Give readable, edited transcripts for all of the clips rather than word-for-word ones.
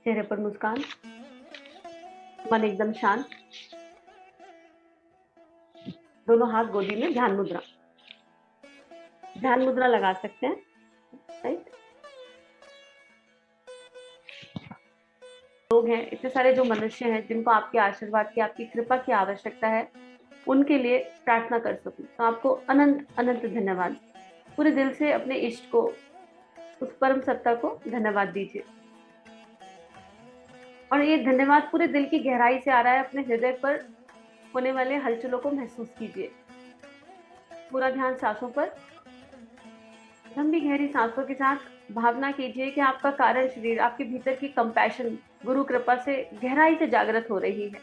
चेहरे पर मुस्कान, मन एकदम शांत, दोनों हाथ गोदी में, ध्यान मुद्रा लगा सकते हैं। राइट। लोग हैं, इतने सारे जो मनुष्य हैं जिनको आपके आशीर्वाद की, आपकी कृपा की आवश्यकता है, उनके लिए प्रार्थना कर सकूं, तो आपको अनंत अनंत धन्यवाद। पूरे दिल से अपने इष्ट को, उस परम सत्ता को धन्यवाद दीजिए। और ये धन्यवाद पूरे दिल की गहराई से आ रहा है। अपने हृदय पर होने वाले हलचलों को महसूस कीजिए। पूरा ध्यान सांसों पर। लंबी गहरी सांसों के साथ भावना कीजिए कि आपका कारण शरीर, आपके भीतर की कंपैशन गुरु कृपा से गहराई से जागृत हो रही है।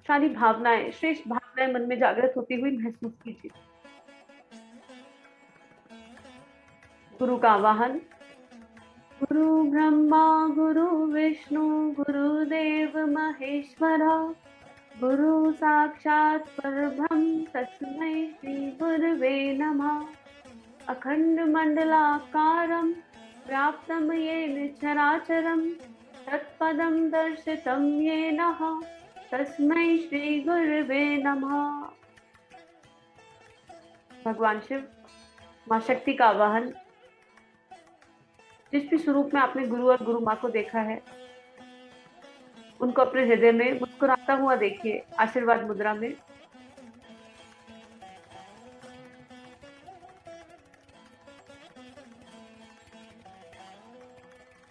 सारी भावनाएं, श्रेष्ठ भावनाएं मन में जागृत होती हुई महसूस कीजिए। गुरु का आवाहन। गुरु ब्रह्मा गुरु विष्णु गुरुदेव महेश्वरा, गुरु साक्षात् परब्रह्म तस्मै श्री गुरवे नमः। अखंड मंडलाकारं व्याप्तं येन चराचरं तत्पदं दर्शितं येन तस्मै श्री गुरवे नमः। भगवान शिव, मां शक्ति का आवाहन। जिस भी स्वरूप में आपने गुरु और गुरु माँ को देखा है, उनको अपने हृदय में मुस्कुराता हुआ देखिए, आशीर्वाद मुद्रा में।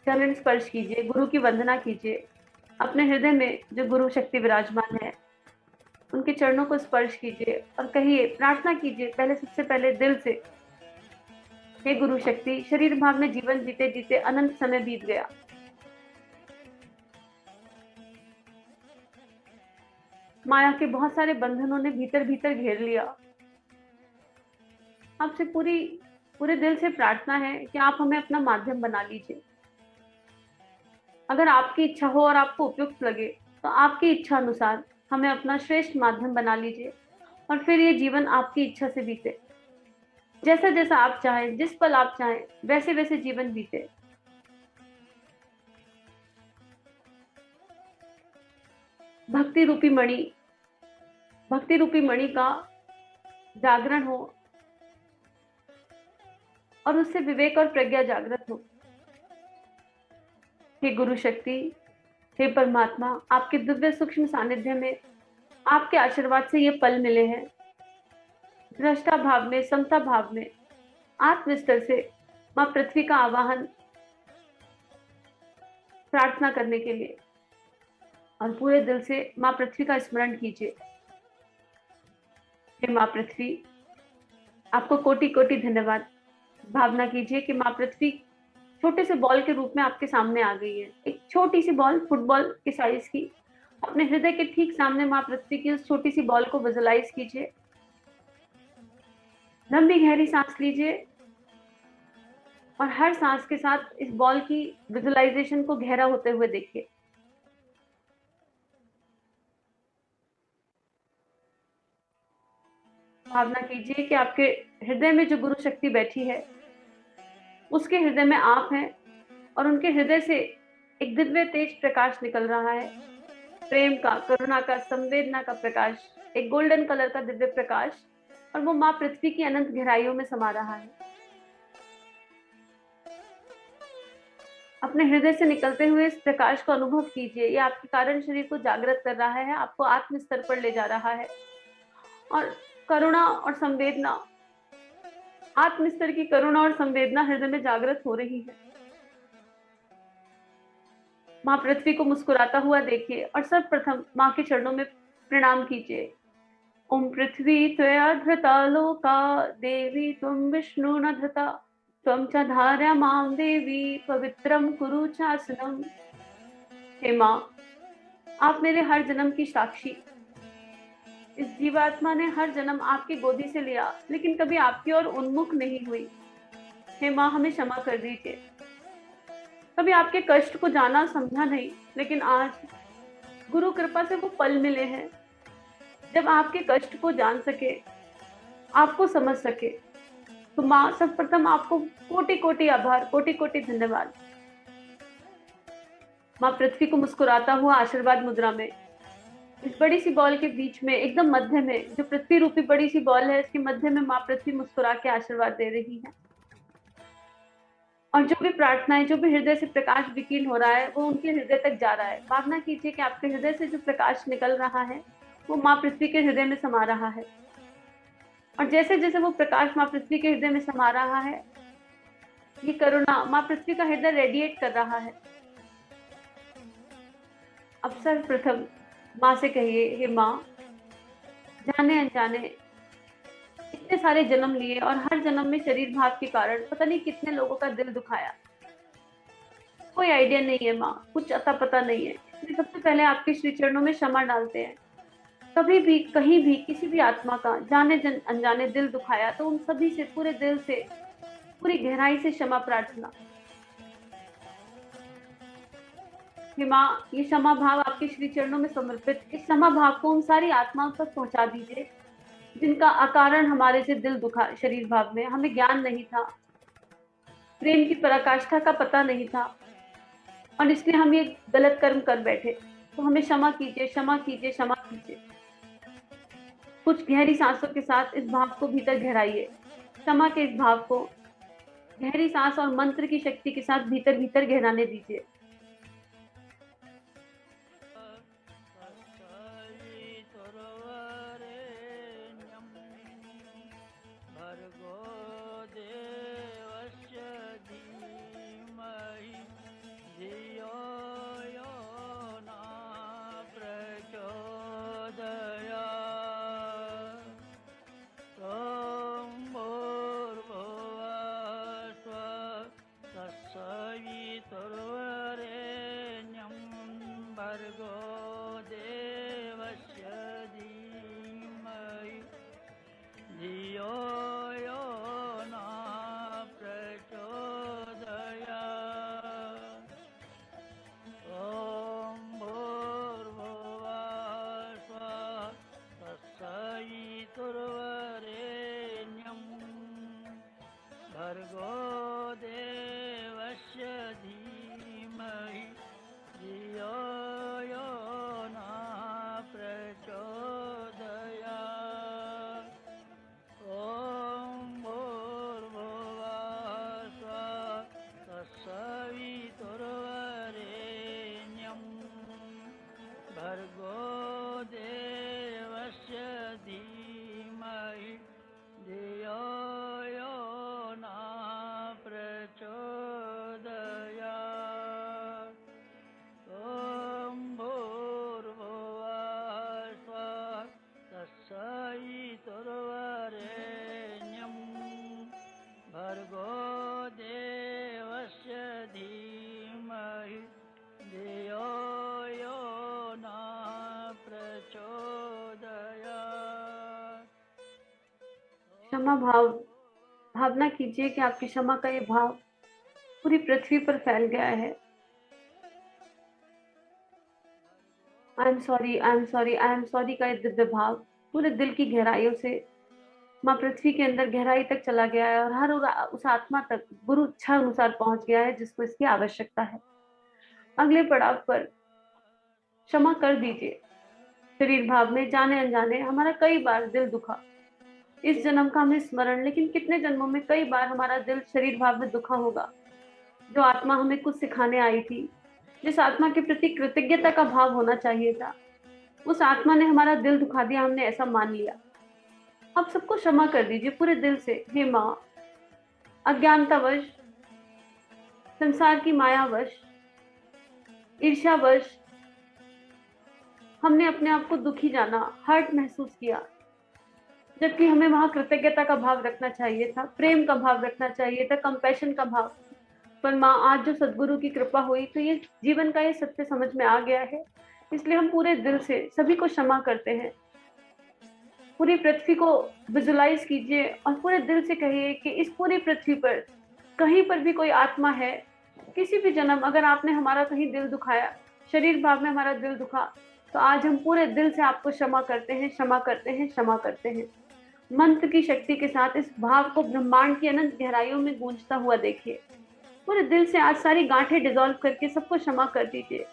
चरण स्पर्श कीजिए, गुरु की वंदना कीजिए। अपने हृदय में जो गुरु शक्ति विराजमान है, उनके चरणों को स्पर्श कीजिए और कहिए, प्रार्थना कीजिए पहले, सबसे पहले दिल से, हे गुरु शक्ति, शरीर भाग में जीवन जीते जीते अनंत समय बीत गया। माया के बहुत सारे बंधनों ने भीतर भीतर घेर लिया। आपसे पूरे दिल से प्रार्थना है कि आप हमें अपना माध्यम बना लीजिए। अगर आपकी इच्छा हो और आपको उपयुक्त लगे, तो आपकी इच्छा अनुसार हमें अपना श्रेष्ठ माध्यम बना लीजिए और फिर ये जीवन आपकी इच्छा से बीते। जैसा जैसा आप चाहें, जिस पल आप चाहें, वैसे वैसे जीवन बीते। भक्ति रूपी मणि, भक्ति रूपी मणि का जागरण हो और उससे विवेक और प्रज्ञा जागृत हो। हे गुरु शक्ति, हे परमात्मा, आपके दिव्य सूक्ष्म सानिध्य में, आपके आशीर्वाद से ये पल मिले हैं। दृष्टा भाव में, समता भाव में, आत्मस्तर से मां पृथ्वी का आवाहन प्रार्थना करने के लिए, और पूरे दिल से मां पृथ्वी का स्मरण कीजिए। हे मां पृथ्वी, आपको कोटि कोटि धन्यवाद। भावना कीजिए कि मां पृथ्वी छोटे से बॉल के रूप में आपके सामने आ गई है। एक छोटी सी बॉल, फुटबॉल के साइज की, अपने हृदय के ठीक सामने मां पृथ्वी की उस छोटी सी बॉल को विजुलाइज कीजिए। लंबी गहरी सांस लीजिए और हर सांस के साथ इस बॉल की विजुलाइजेशन को गहरा होते हुए देखिए। भावना कीजिए कि आपके हृदय में जो गुरु शक्ति बैठी है, उसके हृदय में आप हैं और उनके हृदय से एक दिव्य तेज प्रकाश निकल रहा है। प्रेम का, करुणा का, संवेदना का प्रकाश, एक गोल्डन कलर का दिव्य प्रकाश, और वो मां पृथ्वी की अनंत गहराइयों में समा रहा है। अपने हृदय से निकलते हुए इस प्रकाश को अनुभव कीजिए। ये आपके कारण शरीर को जागृत कर रहा है, आपको आत्म स्तर पर ले जा रहा है, और करुणा और संवेदना, आत्म स्तर की करुणा और संवेदना हृदय में जागृत हो रही है। मां पृथ्वी को मुस्कुराता हुआ देखिए और सर्वप्रथम मां के चरणों में प्रणाम कीजिए। ओम पृथ्वी त्वया धृता लोका, देवी त्वं विष्णु न धृता, त्वं च धारय मां देवी पवित्रं कुरु चासनम। हे मां, आप मेरे हर जन्म की साक्षी। इस जीवात्मा ने हर जन्म आपकी गोदी से लिया, लेकिन कभी आपकी ओर उन्मुख नहीं हुई। हे मां, हमें क्षमा कर दीजिए। कभी आपके कष्ट को जाना समझा नहीं, लेकिन आज गुरु कृपा से वो पल मिले हैं जब आपके कष्ट को जान सके, आपको समझ सके, तो माँ सर्वप्रथम आपको कोटि कोटि आभार, कोटि कोटि धन्यवाद। माँ पृथ्वी को मुस्कुराता हुआ आशीर्वाद मुद्रा में इस बड़ी सी बॉल के बीच में एकदम मध्य में, जो पृथ्वी रूपी बड़ी सी बॉल है, इसके मध्य में माँ पृथ्वी मुस्कुरा के आशीर्वाद दे रही है। और जो भी प्रार्थनाएं, जो भी हृदय से प्रकाश विकीर्ण हो रहा है, वो उनके हृदय तक जा रहा है। भावना कीजिए कि आपके हृदय से जो प्रकाश निकल रहा है, वो माँ पृथ्वी के हृदय में समा रहा है। और जैसे जैसे वो प्रकाश माँ पृथ्वी के हृदय में समा रहा है, ये करुणा माँ पृथ्वी का हृदय रेडिएट कर रहा है। अब सर्वप्रथम माँ से कहिए, हे माँ, जाने अनजाने इतने सारे जन्म लिए और हर जन्म में शरीर भाव के कारण पता नहीं कितने लोगों का दिल दुखाया। कोई आइडिया नहीं है माँ, कुछ अता पता नहीं है। इसलिए सबसे पहले आपके श्री चरणों में क्षमा डालते हैं। कभी भी कहीं भी किसी भी आत्मा का जाने अनजाने दिल दुखाया तो उन सभी से पूरे दिल से, पूरी गहराई से क्षमा प्रार्थना। कि माँ, ये क्षमा भाव आपके श्री चरणों में समर्पित, इस क्षमा भाव को उन सारी आत्माओं तक पहुंचा दीजिए जिनका अकारण हमारे से दिल दुखा। शरीर भाव में हमें ज्ञान नहीं था, प्रेम की पराकाष्ठा का पता नहीं था, और इसलिए हम ये गलत कर्म कर बैठे। तो हमें क्षमा कीजिए, क्षमा कीजिए, क्षमा कीजिए। कुछ गहरी सांसों के साथ इस भाव को भीतर गहराइए। क्षमा के इस भाव को गहरी सांस और मंत्र की शक्ति के साथ भीतर भीतर गहराने दीजिए। क्षमा भाव, भावना कीजिए कि आपकी क्षमा का ये भाव पूरी पृथ्वी पर फैल गया है। I am sorry, I am sorry, I am sorry का ये दिव्य भाव पूरे दिल की गहराइयों से माँ पृथ्वी के अंदर गहराई तक चला गया है और हर उस आत्मा तक गुरु इच्छा अनुसार पहुंच गया है जिसको इसकी आवश्यकता है। अगले पड़ाव पर क्षमा कर दीजिए। शरीर भाव में जाने अनजाने हमारा कई बार दिल दुखा, इस जन्म का हमें स्मरण, लेकिन कितने जन्मों में कई बार हमारा दिल शरीर भाव में दुखा होगा। जो आत्मा हमें कुछ सिखाने आई थी, जिस आत्मा के प्रति कृतज्ञता का भाव होना चाहिए था, उस आत्मा ने हमारा दिल दुखा दिया, हमने ऐसा मान लिया। आप सबको क्षमा कर दीजिए पूरे दिल से। हे माँ, अज्ञानतावश, संसार की मायावश, ईर्ष्यावश हमने अपने आप को दुखी जाना, हर्ट महसूस किया, जबकि हमें वहां कृतज्ञता का भाव रखना चाहिए था, प्रेम का भाव रखना चाहिए था, कंपैशन का भाव। पर माँ, आज जो सदगुरु की कृपा हुई तो ये जीवन का ये सत्य समझ में आ गया है, इसलिए हम पूरे दिल से सभी को क्षमा करते हैं। पूरी पृथ्वी को विजुलाइज कीजिए और पूरे दिल से कहिए कि इस पूरी पृथ्वी पर कहीं पर भी कोई आत्मा है, किसी भी जन्म अगर आपने हमारा कहीं दिल दुखाया, शरीर भाव में हमारा दिल दुखा, तो तो आज हम पूरे दिल से आपको क्षमा करते हैं, क्षमा करते हैं, क्षमा करते हैं। मंत्र की शक्ति के साथ इस भाव को ब्रह्मांड की अनंत गहराइयों में गूंजता हुआ देखिए। पूरे दिल से आज सारी गांठें डिसॉल्व करके सबको क्षमा कर दीजिए।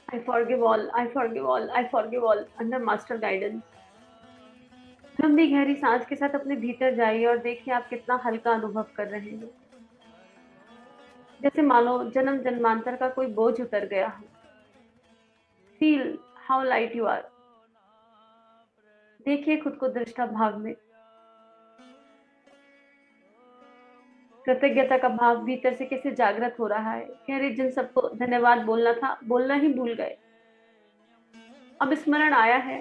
I forgive all, I forgive all, I forgive all under master guidance। लंबी गहरी सांस के साथ अपने भीतर जाइए और देखिए आप कितना हल्का अनुभव कर रहे हैं। जैसे मानो जन्म जन्मांतर का कोई बोझ उतर गया हो। Feel how light you are. देखिए खुद को दृष्टा भाव में। कृतज्ञता का भाव भीतर से कैसे जागृत हो रहा है। कह रहे जिन सबको धन्यवाद बोलना था, बोलना ही भूल गए। अब स्मरण आया है,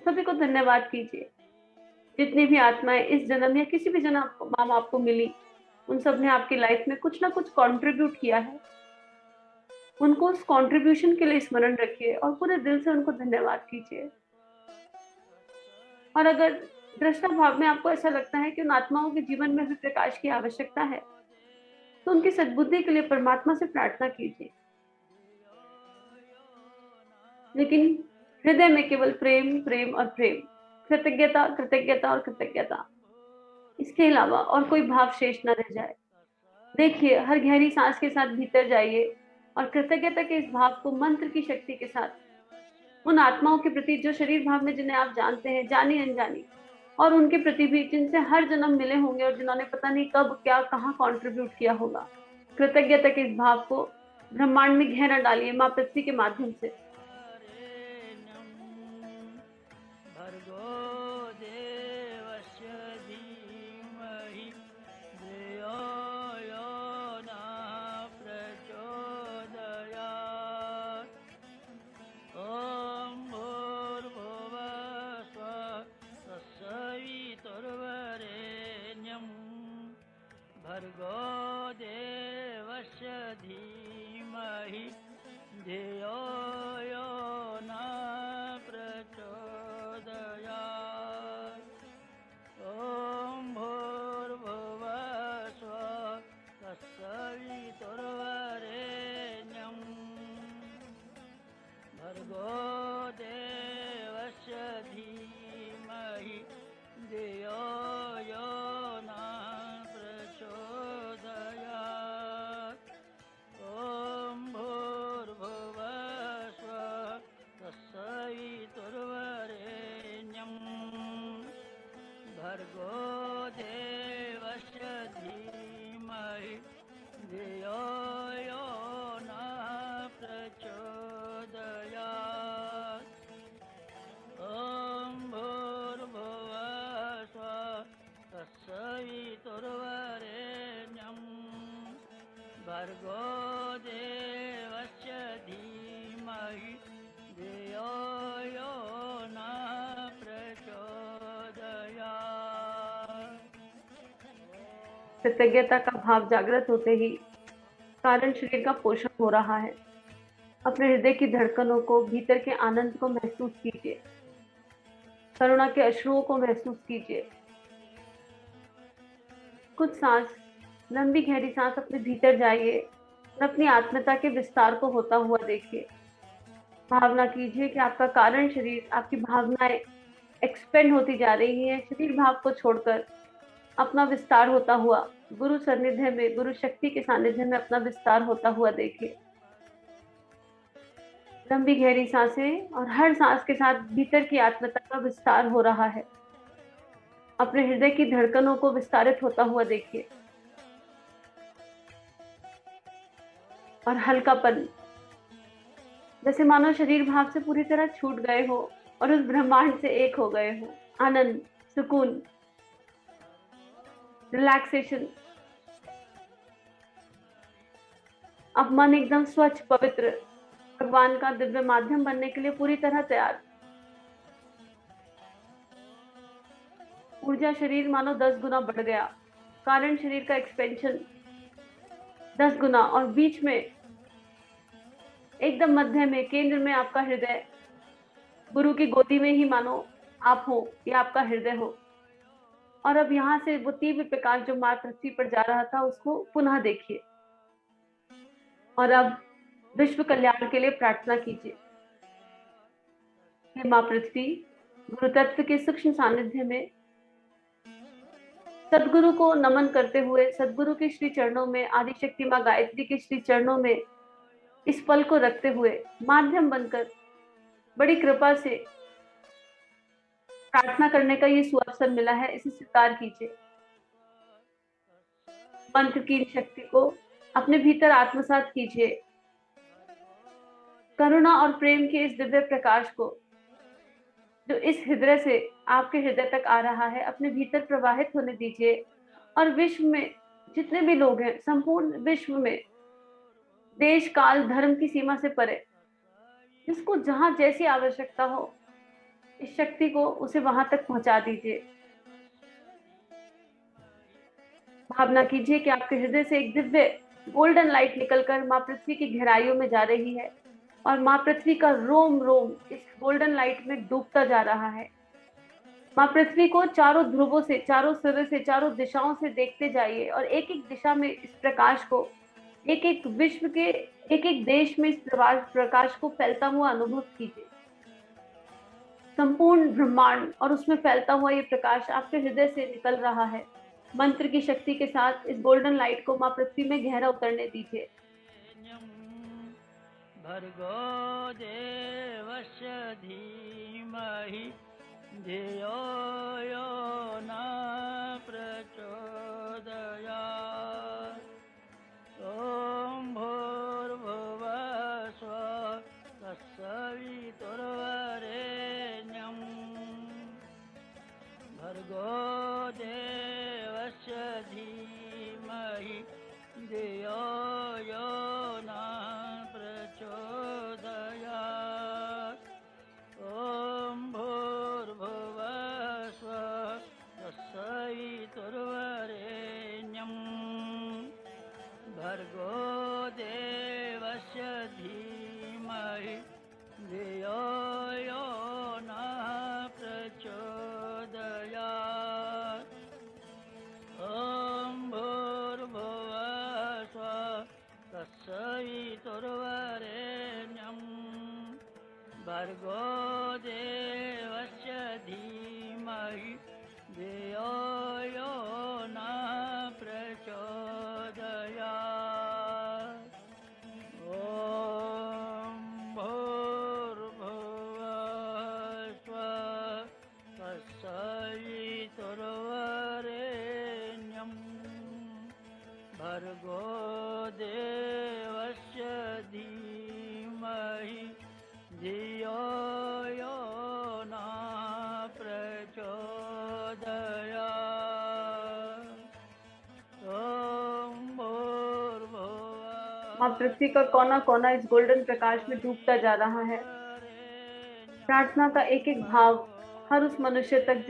सभी को धन्यवाद कीजिए। जितनी भी आत्माएं इस जन्म या किसी भी जन्म आपको मिली, उन सब ने आपकी लाइफ में कुछ ना कुछ कंट्रीब्यूट किया है। उनको उस कंट्रीब्यूशन के लिए स्मरण रखिए और पूरे दिल से उनको धन्यवाद कीजिए। और अगर दृष्टा भाव में आपको ऐसा लगता है कि उन आत्माओं के जीवन में भी प्रकाश की आवश्यकता है, तो उनकी सद्बुद्धि के लिए परमात्मा से प्रार्थना कीजिए। लेकिन हृदय में केवल प्रेम, प्रेम और प्रेम, कृतज्ञता, कृतज्ञता और कृतज्ञता। इसके अलावा और कोई भाव शेष न रह जाए। देखिए हर गहरी सांस के साथ भीतर जाइए और कृतज्ञता के इस भाव को मंत्र की शक्ति के साथ उन आत्माओं के प्रति जो शरीर भाव में जिन्हें आप जानते हैं, जानी अनजानी, और उनके प्रति भी जिनसे हर जन्म मिले होंगे और जिन्होंने पता नहीं कब क्या कहाँ कंट्रीब्यूट किया होगा। कृतज्ञता के इस भाव को ब्रह्मांड में गहरा डालिए माँ पृथ्वी के माध्यम से। भर्गो देवस्य धीमहि धियो यो न प्रचोदयात्। कृतज्ञता का भाव जागृत होते ही कारण शरीर का पोषण हो रहा है। अपने हृदय की धड़कनों को, भीतर के आनंद को महसूस कीजिए। करुणा के अश्रुओं को महसूस कीजिए। कुछ सांस, लंबी गहरी सांस अपने भीतर जाइए और अपनी आत्मता के विस्तार को होता हुआ देखिए। भावना कीजिए कि आपका कारण शरीर, आपकी भावनाएं एक्सपेंड होती जा रही हैं, शरीर भाव को छोड़कर अपना विस्तार होता हुआ गुरु सानिध्य में, गुरु शक्ति के सानिध्य में अपना विस्तार होता हुआ देखिए। लंबी गहरी सांसें, और हर सांस के साथ भीतर की आत्मता का विस्तार हो रहा है। अपने हृदय की धड़कनों को विस्तारित होता हुआ देखिए, और हल्कापन, जैसे मानो शरीर भाव से पूरी तरह छूट गए हो और उस ब्रह्मांड से एक हो गए हो। आनंद, सुकून, रिलैक्सेशन। अब मन एकदम स्वच्छ, पवित्र, भगवान का दिव्य माध्यम बनने के लिए पूरी तरह तैयार। ऊर्जा शरीर मानो 10 गुना बढ़ गया। कारण शरीर का एक्सपेंशन 10 गुना, और बीच में एकदम मध्य में, केंद्र में आपका हृदय, गुरु की गोदी में ही मानो आप हो, या आपका हृदय हो। और अब यहाँ से वो तीव्र प्रकाश जो माँ पृथ्वी पर जा रहा था, उसको पुनः देखिए। और अब विश्व कल्याण के लिए प्रार्थना कीजिए। हे माँ पृथ्वी, गुरु तत्व के सूक्ष्म सानिध्य में सदगुरु को नमन करते हुए, सदगुरु के श्री चरणों में, आदि शक्ति माँ गायत्री के श्री चरणों में इस पल को रखते हुए माध्यम बनकर बड़ी कृपा से प्रार्थना करने का ये सुअवसर मिला है, इसे स्वीकार कीजिए। मंत्र की शक्ति को अपने भीतर आत्मसात कीजिए। करुणा और प्रेम के इस दिव्य प्रकाश को, जो इस हृदय से आपके हृदय तक आ रहा है, अपने भीतर प्रवाहित होने दीजिए। और विश्व में जितने भी लोग हैं, संपूर्ण विश्व में, देश काल धर्म की सीमा से परे, जिसको जहां जैसी आवश्यकता हो, इस शक्ति को उसे वहां तक पहुंचा दीजिए। भावना कीजिए कि आपके हृदय से एक दिव्य गोल्डन लाइट निकलकर माँ पृथ्वी की गहराइयों में जा रही है, और माँ पृथ्वी का रोम रोम इस गोल्डन लाइट में डूबता जा रहा है। माँ पृथ्वी को चारों ध्रुवों से, चारों सिरे से, चारों दिशाओं से देखते जाइए, और एक एक दिशा में इस प्रकाश को, एक एक विश्व के एक एक देश में इस प्रकाश को फैलता हुआ अनुभव कीजिए। संपूर्ण ब्रह्मांड और उसमें फैलता हुआ ये प्रकाश आपके हृदय से निकल रहा है। मंत्र की शक्ति के साथ इस गोल्डन लाइट को माँ पृथ्वी में गहरा उतरने दीजिए। भर्गो देवस्य धीमहि धियो यो न प्रचोदयात्। ॐ भूर्भुवः स्वः तत्सवितुर्वरेण्यं भर्गो देवस्य धीमहि धियो यो न प्रचोदयात्। ॐ भूर्भुवः स्वः तत्सवितुर्वरेण्यं भर्गो देवस्य धीमहि धियो यो न प्रचोदयात्। ॐ भूर्भुवः स्वः तत्सवितुर्वरेण्यं भर्गो देवस्य धीमहि धियो यो न प्रचोदयात्। ॐ भूर्भुवः स्वः तत्सवितुर्वरेण्यं भर्गो देवस्य धीमहि धियो यो न प्रचोदयात्। ॐ भूर्भुवः माँ पृथ्वी का कोना कोना इस गोल्डन प्रकाश में डूबता जा रहा है। प्रार्थना का एक एक भाव हर उस मनुष्य तक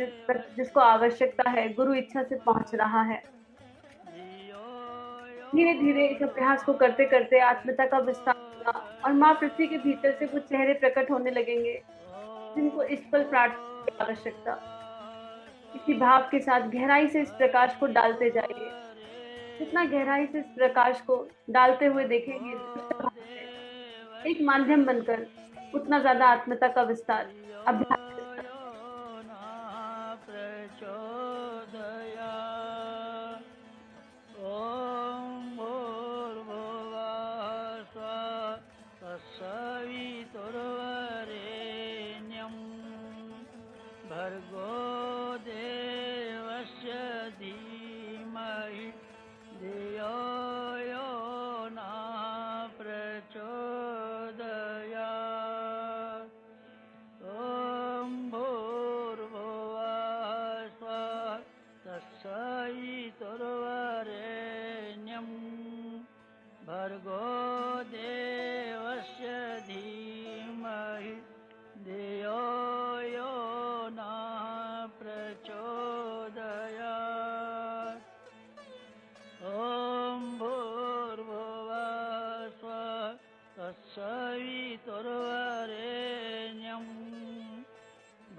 जिसको आवश्यकता है गुरु इच्छा से पहुंच रहा है। धीरे धीरे इस अभ्यास को करते करते आत्मता का विस्तार होगा और माँ पृथ्वी के भीतर से कुछ चेहरे प्रकट होने लगेंगे जिनको इस पल प्रार्थना की आवश्यकता। इसी भाव के साथ गहराई से इस प्रकाश को डालते जाइए। जितना गहराई से इस प्रकाश को डालते हुए देखेंगे दृश्य भाव से एक माध्यम बनकर, उतना ज्यादा आत्मता का विस्तार अभ्यास के साथ ॐ भूर्भुवः स्वः तत्सवितुर्वरेण्यं भर्गो देवस्य धीमहि धियो यो नः प्रचोदयात् ॐ भूर्भुवः स्वः तत्सवितुर्वरेण्यं भर्गो देवस्य धीमहि धियो यो नः प्रचोदयात् ॐ भूर्भुवः स्वः तत्सवितुर्वरेण्यं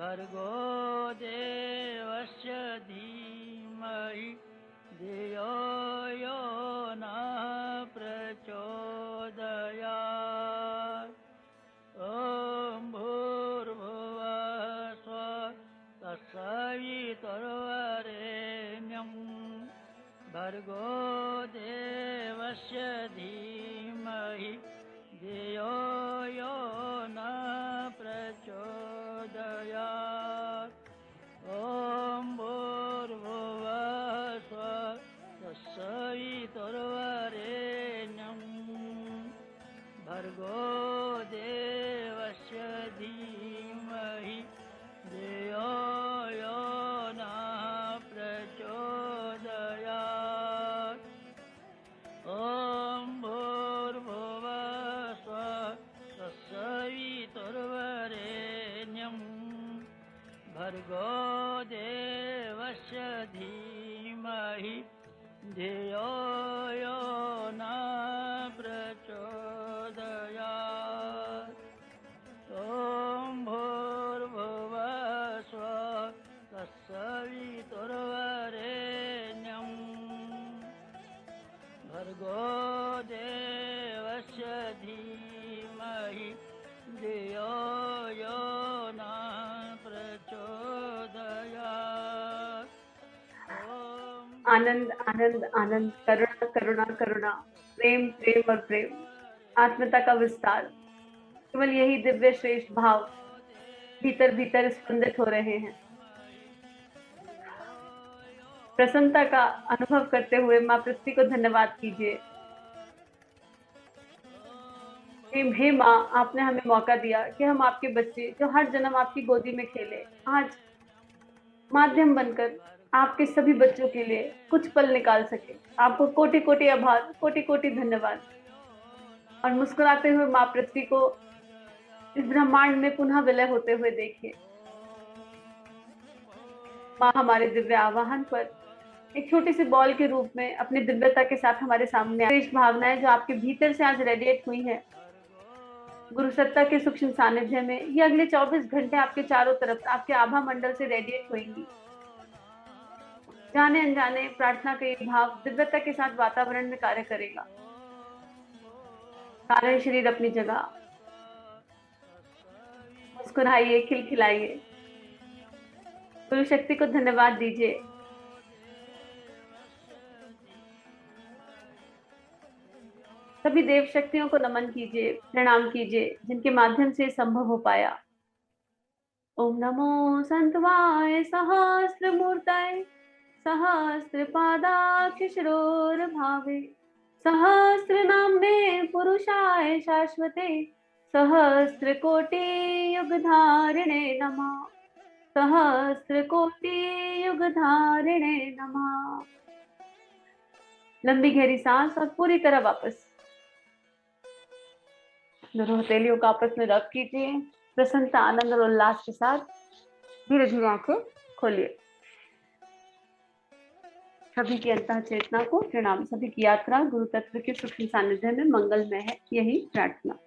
भर्गो देवस्य धीमहि धियो यो नः प्रचोदयात् ॐ भूर्भुवः स्वः तत्सवितुर्वरेण्यं भर्गो देवस्य धीमहि धियो यो नः प्रचोदयात् ॐ भूर्भुवः स्वः तत्सवितुर्वरेण्यं भर्गो देवस्य धीमहि धियो यो नः प्रचोदयात् ॐ भूर्भुवः स्वः तत्सवितुर्वरेण्यं भर्गो देवस्य धीमहि धियो यो नः प्रचोदयात् ॐ भूर्भुवः स्वः तत्सवितुर्वरेण्यं भर्गो देवस्य धीमहि धियो यो नः प्रचोदयात् आनंद आनंद आनंद, करुणा करुणा करुणा, प्रेम प्रेम और प्रेम, आत्मता का विस्तार। केवल यही दिव्य श्रेष्ठ भाव भीतर भीतर स्पंदित हो रहे हैं। प्रसन्नता का अनुभव करते हुए माँ पृथ्वी को धन्यवाद कीजिए। हे माँ, आपने हमें मौका दिया कि हम आपके बच्चे जो हर जन्म आपकी गोदी में खेले, आज माध्यम बनकर आपके सभी बच्चों के लिए कुछ पल निकाल सके। आपको कोटि कोटि आभार, कोटि कोटि धन्यवाद। और मुस्कुराते हुए माँ पृथ्वी को इस ब्रह्मांड में पुनः विलय होते हुए देखिए। माँ हमारे दिव्य आवाहन पर एक छोटी सी बॉल के रूप में अपनी दिव्यता के साथ हमारे सामने श्रेष्ठ भावनाएं जो आपके भीतर से आज रेडिएट हुई है, गुरु सत्ता के सूक्ष्म सानिध्य में ये अगले 24 घंटे आपके चारों तरफ आपके आभा मंडल से रेडिएट होंगी। जाने अनजाने प्रार्थना का ये भाव दिव्यता के साथ वातावरण में कार्य करेगा। सारे शरीर अपनी जगह, मुस्कुराइए, खिलखिलाइए, गुरु शक्ति को धन्यवाद दीजिए। सभी देव शक्तियों को नमन कीजिए, प्रणाम कीजिए जिनके माध्यम से संभव हो पाया। ओम नमो संतवाय सहस्त्र मूर्तये सहस्त्र पादाक्षरोर भावे सहस्त्र नाम्ने पुरुषाय शाश्वते सहस्त्र कोटि युग धारिणे नमः। सहस्त्र कोटि युग धारिणे नमः। लंबी गहरी सांस और पूरी तरह वापस। दोनों हथेलियों को आपस में रब कीजिए। प्रसन्नता, आनंद और उल्लास के साथ धीरे धीरे आंखें खोलिए। सभी की अंतः चेतना को प्रणाम। सभी की यात्रा गुरु तत्व के सूक्ष्म सानिध्य में मंगलमय है, यही प्रार्थना।